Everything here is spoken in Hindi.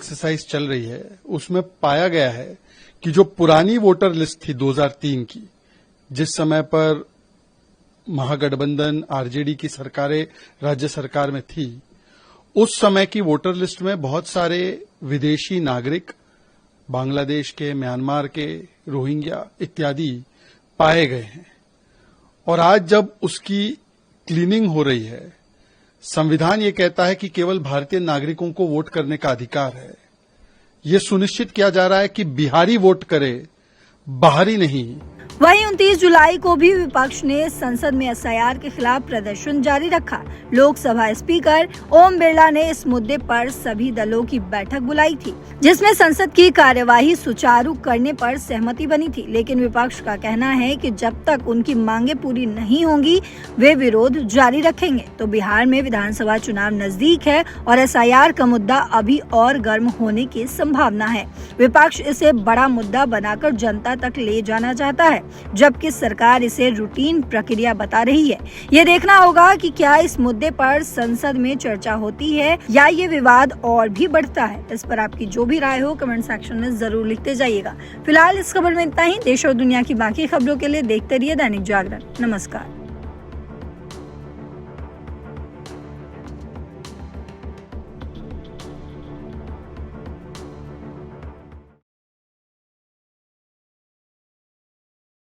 एक्सरसाइज चल रही है, उसमें पाया गया है कि जो पुरानी वोटर लिस्ट थी 2003 की, जिस समय पर महागठबंधन आरजेडी की सरकारें राज्य सरकार में थी, उस समय की वोटर लिस्ट में बहुत सारे विदेशी नागरिक, बांग्लादेश के, म्यांमार के, रोहिंग्या इत्यादि पाए गए हैं। और आज जब उसकी क्लीनिंग हो रही है, संविधान ये कहता है कि केवल भारतीय नागरिकों को वोट करने का अधिकार है। ये सुनिश्चित किया जा रहा है कि बिहारी वोट करे, बाहरी नहीं। वहीं 29 जुलाई को भी विपक्ष ने संसद में एसआईआर के खिलाफ प्रदर्शन जारी रखा। लोकसभा स्पीकर ओम बिरला ने इस मुद्दे पर सभी दलों की बैठक बुलाई थी, जिसमें संसद की कार्यवाही सुचारू करने पर सहमति बनी थी। लेकिन विपक्ष का कहना है कि जब तक उनकी मांगे पूरी नहीं होंगी, वे विरोध जारी रखेंगे। तो बिहार में विधानसभा चुनाव नजदीक है और एसआईआर का मुद्दा अभी और गर्म होने की संभावना है। विपक्ष इसे बड़ा मुद्दा बनाकर जनता तक ले जाना चाहता है, जबकि सरकार इसे रूटीन प्रक्रिया बता रही है। ये देखना होगा कि क्या इस मुद्दे पर संसद में चर्चा होती है या ये विवाद और भी बढ़ता है। इस पर आपकी जो भी राय हो कमेंट सेक्शन में जरूर लिखते जाइएगा। फिलहाल इस खबर में इतना ही। देश और दुनिया की बाकी खबरों के लिए देखते रहिए दैनिक जागरण। नमस्कार।